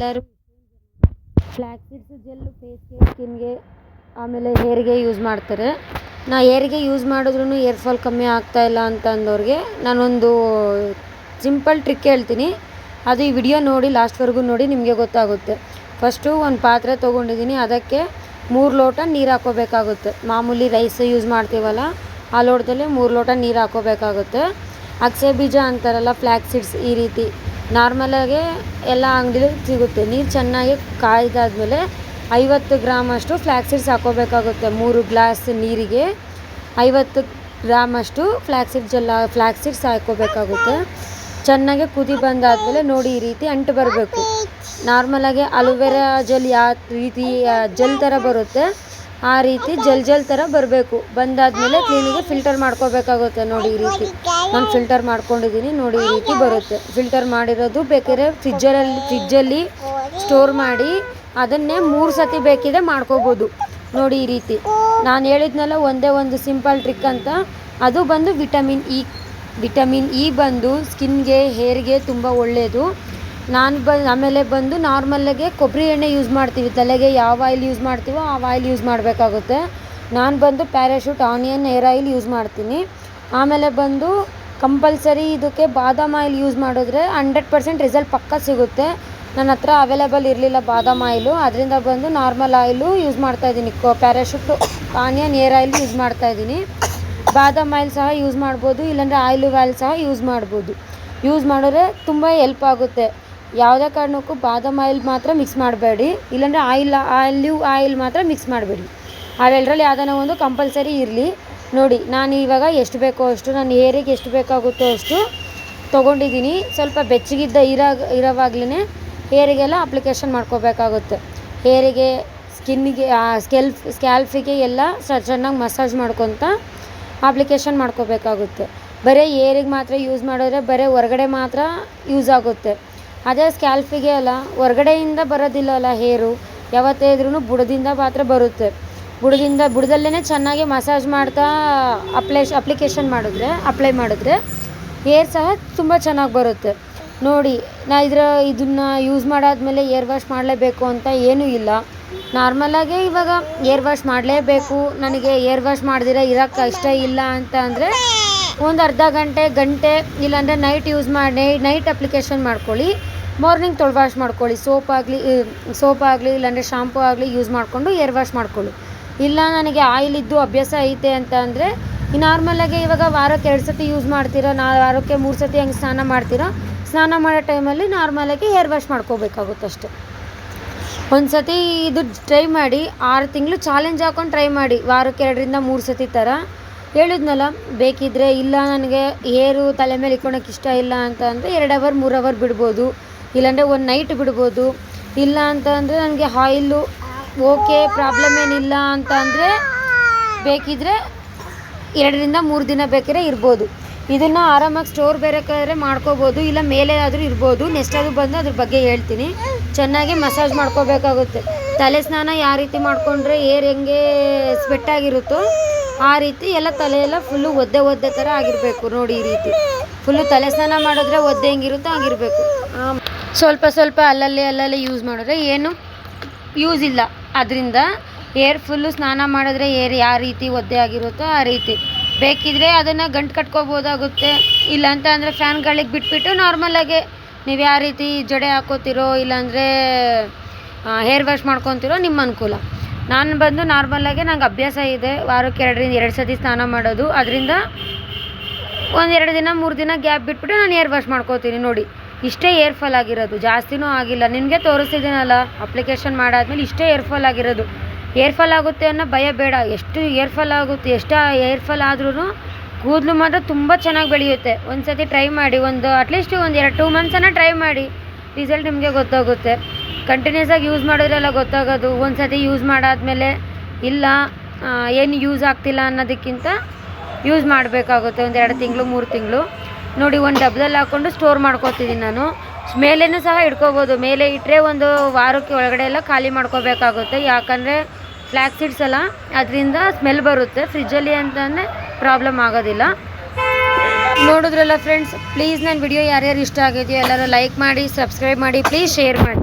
ಎಲ್ಲರೂ flax seeds gel ಫೇಸ್ಗೆ, ಸ್ಕಿನ್ಗೆ, ಆಮೇಲೆ ಹೇರ್ಗೆ use ಮಾಡ್ತಾರೆ. ನಾ ಹೇರ್ಗೆ ಯೂಸ್ ಮಾಡಿದ್ರೂ ಏರ್ ಫಾಲ್ ಕಮ್ಮಿ ಆಗ್ತಾಯಿಲ್ಲ ಅಂತ ಅಂದವ್ರಿಗೆ ನಾನೊಂದು ಸಿಂಪಲ್ ಟ್ರಿಕ್ ಹೇಳ್ತೀನಿ. ಅದು ಈ ವಿಡಿಯೋ ನೋಡಿ ಲಾಸ್ಟ್ವರೆಗೂ ನೋಡಿ, ನಿಮಗೆ ಗೊತ್ತಾಗುತ್ತೆ. ಫಸ್ಟು ಒಂದು ಪಾತ್ರೆ ತೊಗೊಂಡಿದ್ದೀನಿ, ಅದಕ್ಕೆ 3 ಲೋಟ ನೀರು ಹಾಕೋಬೇಕಾಗುತ್ತೆ. ಮಾಮೂಲಿ ರೈಸ್ ಯೂಸ್ ಮಾಡ್ತೀವಲ್ಲ ಆ ಲೋಟದಲ್ಲಿ 3 ಲೋಟ ನೀರು ಹಾಕೋಬೇಕಾಗುತ್ತೆ. ಅಗಸೆ ಬೀಜ ಅಂತಾರಲ್ಲ, ಫ್ಲ್ಯಾಕ್ಸ್ ಸೀಡ್ಸ್, ಈ ರೀತಿ ನಾರ್ಮಲಾಗೆ ಎಲ್ಲ ಅಂಗಡಿಲಿ ಸಿಗುತ್ತೆ. ನೀರು ಚೆನ್ನಾಗಿ ಕಾಯ್ದಾದ್ಮೇಲೆ 50 ಗ್ರಾಮಷ್ಟು ಫ್ಲ್ಯಾಕ್ಸ್ ಸೀಡ್ಸ್ ಹಾಕೋಬೇಕಾಗುತ್ತೆ. 3 ಗ್ಲಾಸ್ ನೀರಿಗೆ 50 ಗ್ರಾಮಷ್ಟು ಫ್ಲ್ಯಾಕ್ಸ್ ಸೀಡ್ಸ್ ಹಾಕೋಬೇಕಾಗುತ್ತೆ. ಚೆನ್ನಾಗಿ ಕುದಿ ಬಂದಾದಮೇಲೆ ನೋಡಿ, ಈ ರೀತಿ ಅಂಟು ಬರಬೇಕು. ನಾರ್ಮಲಾಗಿ ಅಲೋವೆರಾ ಜೆಲ್ ಯಾವ ರೀತಿ ಜೆಲ್ ಥರ ಬರುತ್ತೆ, ಆ ರೀತಿ ಜೆಲ್ ಥರ ಬರಬೇಕು. ಬಂದಾದಮೇಲೆ ಕ್ಲೀನಿಗೆ ಫಿಲ್ಟರ್ ಮಾಡ್ಕೋಬೇಕಾಗುತ್ತೆ. ನೋಡಿ, ಈ ರೀತಿ ನಾನು ಫಿಲ್ಟರ್ ಮಾಡ್ಕೊಂಡಿದ್ದೀನಿ. ನೋಡಿ, ಈ ರೀತಿ ಬರುತ್ತೆ. ಫಿಲ್ಟರ್ ಮಾಡಿರೋದು ಬೇಕಾದ್ರೆ ಫ್ರಿಜ್ಜಲ್ಲಿ ಸ್ಟೋರ್ ಮಾಡಿ ಅದನ್ನೇ 3 ಸತಿ ಬೇಕಿದೆ ಮಾಡ್ಕೋಬೋದು. ನೋಡಿ, ಈ ರೀತಿ ನಾನು ಹೇಳಿದ್ನಲ್ಲ, ಒಂದೇ ಒಂದು ಸಿಂಪಲ್ ಟ್ರಿಕ್ ಅಂತ. ಅದು ಬಂದು ವಿಟಮಿನ್ ಇ ಬಂದು ಸ್ಕಿನ್ಗೆ, ಹೇರ್ಗೆ ತುಂಬ ಒಳ್ಳೆಯದು. ಆಮೇಲೆ ಬಂದು ನಾರ್ಮಲ್ಲಾಗೆ ಕೊಬ್ಬರಿ ಎಣ್ಣೆ ಯೂಸ್ ಮಾಡ್ತೀವಿ. ತಲೆಗೆ ಯಾವ ಆಯಿಲ್ ಯೂಸ್ ಮಾಡ್ತೀವೋ ಆ ಆಯಿಲ್ ಯೂಸ್ ಮಾಡಬೇಕಾಗುತ್ತೆ. ನಾನು ಬಂದು parachute onion hair oil use ಮಾಡ್ತೀನಿ. ಆಮೇಲೆ ಬಂದು ಕಂಪಲ್ಸರಿ ಇದಕ್ಕೆ ಬಾದಾಮ್ ಆಯಿಲ್ ಯೂಸ್ ಮಾಡಿದ್ರೆ 100% ರಿಸಲ್ಟ್ ಪಕ್ಕ ಸಿಗುತ್ತೆ. ನನ್ನ ಹತ್ರ ಅವೈಲೇಬಲ್ ಇರಲಿಲ್ಲ ಬಾದಾಮ್ ಆಯಿಲು, ಅದರಿಂದ ಬಂದು ನಾರ್ಮಲ್ ಆಯಿಲು ಯೂಸ್ ಮಾಡ್ತಾಯಿದ್ದೀನಿ. Parachute onion hair oil use ಮಾಡ್ತಾಯಿದ್ದೀನಿ. ಬಾದಾಮ್ ಆಯಿಲ್ ಸಹ ಯೂಸ್ ಮಾಡ್ಬೋದು, ಇಲ್ಲಾಂದರೆ ಆಯಿಲ್ ಸಹ ಯೂಸ್ ಮಾಡ್ಬೋದು. ಯೂಸ್ ಮಾಡಿದ್ರೆ ತುಂಬ ಹೆಲ್ಪ್ ಆಗುತ್ತೆ. ಯಾವುದೇ ಕಾರಣಕ್ಕೂ ಬಾದಾಮ್ ಆಯಿಲ್ ಮಾತ್ರ ಮಿಕ್ಸ್ ಮಾಡಬೇಡಿ, ಇಲ್ಲಾಂದರೆ ಆಯಿಲ್ ಮಾತ್ರ ಮಿಕ್ಸ್ ಮಾಡಬೇಡಿ. ಅವೆರಡರಲ್ಲಿ ಯಾವುದಾನ ಒಂದು ಕಂಪಲ್ಸರಿ ಇರಲಿ. ನೋಡಿ, ನಾನು ಇವಾಗ ಎಷ್ಟು ಬೇಕೋ ಅಷ್ಟು, ನನ್ನ ಹೇರಿಗೆ ಎಷ್ಟು ಬೇಕಾಗುತ್ತೋ ಅಷ್ಟು ತೊಗೊಂಡಿದ್ದೀನಿ. ಸ್ವಲ್ಪ ಬೆಚ್ಚಗಿದ್ದ ಇರೋವಾಗಲೇ ಹೇರಿಗೆಲ್ಲ ಅಪ್ಲಿಕೇಶನ್ ಮಾಡ್ಕೋಬೇಕಾಗುತ್ತೆ. ಹೇರಿಗೆ, ಸ್ಕಿನ್ನಿಗೆ, ಸ್ಕ್ಯಾಲ್ಫಿಗೆ ಎಲ್ಲ ಚೆನ್ನಾಗಿ ಮಸಾಜ್ ಮಾಡ್ಕೊತ ಅಪ್ಲಿಕೇಶನ್ ಮಾಡ್ಕೋಬೇಕಾಗುತ್ತೆ. ಬರೀ ಹೇರಿಗೆ ಮಾತ್ರ ಯೂಸ್ ಮಾಡಿದ್ರೆ ಬರೀ ಹೊರಗಡೆ ಮಾತ್ರ ಯೂಸ್ ಆಗುತ್ತೆ. ಅದೇ ಸ್ಕ್ಯಾಲ್ಫಿಗೆ ಅಲ್ಲ, ಹೊರಗಡೆಯಿಂದ ಬರೋದಿಲ್ಲ ಅಲ್ಲ ಹೇರು, ಯಾವತ್ತೇ ಇದ್ರೂ ಬುಡದಿಂದ ಮಾತ್ರ ಬರುತ್ತೆ. ಬುಡದಲ್ಲೇ ಚೆನ್ನಾಗಿ ಮಸಾಜ್ ಮಾಡ್ತಾ ಅಪ್ಲೈ ಮಾಡಿದ್ರೆ ಹೇರ್ ಸಹ ತುಂಬ ಚೆನ್ನಾಗಿ ಬರುತ್ತೆ. ನೋಡಿ, ಇದನ್ನು ಯೂಸ್ ಮಾಡಾದ್ಮೇಲೆ ಏರ್ ವಾಶ್ ಮಾಡಲೇಬೇಕು ಅಂತ ಏನೂ ಇಲ್ಲ. ನಾರ್ಮಲಾಗೆ ಇವಾಗ ಏರ್ ವಾಶ್ ಮಾಡಲೇಬೇಕು, ನನಗೆ ಏರ್ ವಾಶ್ ಮಾಡ್ದಿರ ಇರೋಕ್ಕೆ ಇಷ್ಟ ಇಲ್ಲ ಅಂತ ಅಂದರೆ ಒಂದು ಅರ್ಧ ಗಂಟೆ ಇಲ್ಲಾಂದರೆ ನೈಟ್ ಅಪ್ಲಿಕೇಶನ್ ಮಾಡ್ಕೊಳ್ಳಿ. ಮಾರ್ನಿಂಗ್ ವಾಶ್ ಮಾಡ್ಕೊಳ್ಳಿ. ಸೋಪ್ ಆಗಲಿ ಇಲ್ಲಾಂದರೆ ಶಾಂಪೂ ಆಗಲಿ ಯೂಸ್ ಮಾಡಿಕೊಂಡು ಏರ್ ವಾಶ್ ಮಾಡ್ಕೊಳ್ಳಿ. ಇಲ್ಲ, ನನಗೆ ಆಯಿಲ್ ಇದ್ದು ಅಭ್ಯಾಸ ಐತೆ ಅಂತ ಅಂದರೆ ನಾರ್ಮಲಾಗಿ ಇವಾಗ ವಾರಕ್ಕೆ 2 ಸತಿ ಯೂಸ್ ಮಾಡ್ತೀರಾ, ವಾರಕ್ಕೆ 3 ಸತಿ ಹಂಗೆ ಸ್ನಾನ ಮಾಡ್ತೀರಾ. ಸ್ನಾನ ಮಾಡೋ ಟೈಮಲ್ಲಿ ನಾರ್ಮಲಾಗಿ ಹೇರ್ ವಾಶ್ ಮಾಡ್ಕೋಬೇಕಾಗುತ್ತೆ ಅಷ್ಟೆ. ಒಂದು ಸತಿ ಇದು ಟ್ರೈ ಮಾಡಿ, 6 ತಿಂಗಳು ಚಾಲೆಂಜ್ ಹಾಕೊಂಡು ಟ್ರೈ ಮಾಡಿ, ವಾರಕ್ಕೆ 2ರಿಂದ 3 ಸತಿ ಥರ ಹೇಳಿದ್ನಲ್ಲ. ಬೇಕಿದ್ದರೆ, ಇಲ್ಲ ನನಗೆ ಹೇರು ತಲೆ ಮೇಲೆ ಇಟ್ಕೊಳಕ್ಕೆ ಇಷ್ಟ ಇಲ್ಲ ಅಂತ ಅಂದರೆ 2 ಅವರ್ 3 ಅವರ್ ಬಿಡ್ಬೋದು, ಇಲ್ಲಾಂದರೆ ಒಂದು ನೈಟ್ ಬಿಡ್ಬೋದು. ಇಲ್ಲ ಅಂತ ಅಂದರೆ ನನಗೆ ಆಯಿಲು ಓಕೆ, ಪ್ರಾಬ್ಲಮ್ ಏನಿಲ್ಲ ಅಂತ ಅಂದರೆ ಬೇಕಿದ್ದರೆ 2ರಿಂದ 3 ದಿನ ಬೇಕಾದ್ರೆ ಇರ್ಬೋದು. ಇದನ್ನು ಆರಾಮಾಗಿ ಸ್ಟೋರ್ ಬೇಕಾದ್ರೆ ಮಾಡ್ಕೋಬೋದು, ಇಲ್ಲ ಮೇಲೆ ಆದರೂ ಇರ್ಬೋದು. ನೆಕ್ಸ್ಟ್ ಅದು ಬಂದು ಅದ್ರ ಬಗ್ಗೆ ಹೇಳ್ತೀನಿ. ಚೆನ್ನಾಗಿ ಮಸಾಜ್ ಮಾಡ್ಕೋಬೇಕಾಗುತ್ತೆ. ತಲೆ ಸ್ನಾನ ಯಾವ ರೀತಿ ಮಾಡಿಕೊಂಡ್ರೆ ಹೇರ್ ಹೆಂಗೆ ಸ್ವೆಟ್ಟಾಗಿರುತ್ತೋ ಆ ರೀತಿ ಎಲ್ಲ ತಲೆಯೆಲ್ಲ ಫುಲ್ಲು ಒದ್ದೆ ಥರ ಆಗಿರಬೇಕು. ನೋಡಿ, ಈ ರೀತಿ ಫುಲ್ಲು ತಲೆ ಸ್ನಾನ ಮಾಡಿದ್ರೆ ಒದ್ದೆ ಹೆಂಗಿರುತ್ತೋ ಆಗಿರಬೇಕು. ಸ್ವಲ್ಪ ಅಲ್ಲಲ್ಲಿ ಯೂಸ್ ಮಾಡಿದ್ರೆ ಏನು ಯೂಸ್ ಇಲ್ಲ. ಅದರಿಂದ ಹೇರ್ ಫುಲ್ಲು ಸ್ನಾನ ಮಾಡಿದ್ರೆ ಹೇರ್ ಯಾವ ರೀತಿ ಒದ್ದೆ ಆಗಿರುತ್ತೋ ಆ ರೀತಿ. ಬೇಕಿದ್ದರೆ ಅದನ್ನು ಗಂಟು ಕಟ್ಕೋಬೋದಾಗುತ್ತೆ. ಇಲ್ಲ ಅಂತ ಅಂದರೆ ಫ್ಯಾನ್ಗಳಿಗೆ ಬಿಟ್ಬಿಟ್ಟು ನಾರ್ಮಲಾಗೆ ನೀವು ಯಾವ ರೀತಿ ಜಡೆ ಹಾಕೋತಿರೋ ಇಲ್ಲಾಂದರೆ ಹೇರ್ ವಾಶ್ ಮಾಡ್ಕೊತಿರೋ ನಿಮ್ಮ ಅನುಕೂಲ. ನಾನು ಬಂದು ನಾರ್ಮಲಾಗೆ ನಂಗೆ ಅಭ್ಯಾಸ ಇದೆ, ವಾರಕ್ಕೆ 2 ಸತಿ ಸ್ನಾನ ಮಾಡೋದು. ಅದರಿಂದ ಒಂದು 2 ದಿನ 3 ದಿನ ಗ್ಯಾಪ್ ಬಿಟ್ಬಿಟ್ಟು ನಾನು ಹೇರ್ ವಾಶ್ ಮಾಡ್ಕೋತೀನಿ. ನೋಡಿ, ಇಷ್ಟೇ ಹೇರ್ ಫಾಲ್ ಆಗಿರೋದು, ಜಾಸ್ತಿನೂ ಆಗಿಲ್ಲ. ನಿನಗೆ ತೋರಿಸ್ತಿದ್ದೀನಲ್ಲ, ಅಪ್ಲಿಕೇಶನ್ ಮಾಡಾದ್ಮೇಲೆ ಇಷ್ಟೇ ಹೇರ್ ಫಾಲ್ ಆಗಿರೋದು. ಹೇರ್ ಫಾಲ್ ಆಗುತ್ತೆ ಅನ್ನೋ ಭಯ ಬೇಡ. ಎಷ್ಟು ಹೇರ್ ಫಾಲ್ ಆಗುತ್ತೆ, ಎಷ್ಟು ಹೇರ್ ಫಾಲ್ ಆದ್ರೂ ಕೂದಲು ಮಾತ್ರ ತುಂಬ ಚೆನ್ನಾಗಿ ಬೆಳೆಯುತ್ತೆ. ಒಂದು ಸತಿ ಟ್ರೈ ಮಾಡಿ, ಅಟ್ಲೀಸ್ಟ್ ಒಂದು 2 ಮಂತ್ಸನ್ನು ಟ್ರೈ ಮಾಡಿ, ರಿಸಲ್ಟ್ ನಿಮಗೆ ಗೊತ್ತಾಗುತ್ತೆ. ಕಂಟಿನ್ಯೂಸ್ ಆಗಿ ಯೂಸ್ ಮಾಡಿದ್ರೆಲ್ಲ ಗೊತ್ತಾಗೋದು. ಒಂದು ಸತಿ ಯೂಸ್ ಮಾಡಾದ್ಮೇಲೆ ಇಲ್ಲ ಏನು ಯೂಸ್ ಆಗ್ತಿಲ್ಲ ಅನ್ನೋದಕ್ಕಿಂತ ಯೂಸ್ ಮಾಡಬೇಕಾಗುತ್ತೆ ಒಂದು 2 ತಿಂಗಳು 3 ತಿಂಗಳು. ನೋಡಿ, ಒಂದು ಡಬ್ಬದಲ್ಲಿ ಹಾಕ್ಕೊಂಡು ಸ್ಟೋರ್ ಮಾಡ್ಕೋತಿದ್ದೀನಿ ನಾನು. ಮೇಲೇನೂ ಸಹ ಇಟ್ಕೋಬೋದು. ಮೇಲೆ ಇಟ್ಟರೆ ಒಂದು ವಾರಕ್ಕೆ ಒಳಗಡೆ ಎಲ್ಲ ಖಾಲಿ ಮಾಡ್ಕೋಬೇಕಾಗುತ್ತೆ. ಯಾಕಂದರೆ ಫ್ಲ್ಯಾಕ್ಸ್ ಸೀಡ್ಸ್ ಅಲ್ಲ, ಅದರಿಂದ ಸ್ಮೆಲ್ ಬರುತ್ತೆ. ಫ್ರಿಜ್ಜಲ್ಲಿ ಅಂತಂದರೆ ಪ್ರಾಬ್ಲಮ್ ಆಗೋದಿಲ್ಲ. ನೋಡಿದ್ರಲ್ಲ ಫ್ರೆಂಡ್ಸ್, ಪ್ಲೀಸ್ ನನ್ನ ವಿಡಿಯೋ ಯಾರ್ಯಾರು ಇಷ್ಟ ಆಗಿದೆಯೋ ಎಲ್ಲರೂ ಲೈಕ್ ಮಾಡಿ, ಸಬ್ಸ್ಕ್ರೈಬ್ ಮಾಡಿ, ಪ್ಲೀಸ್ ಶೇರ್ ಮಾಡಿ.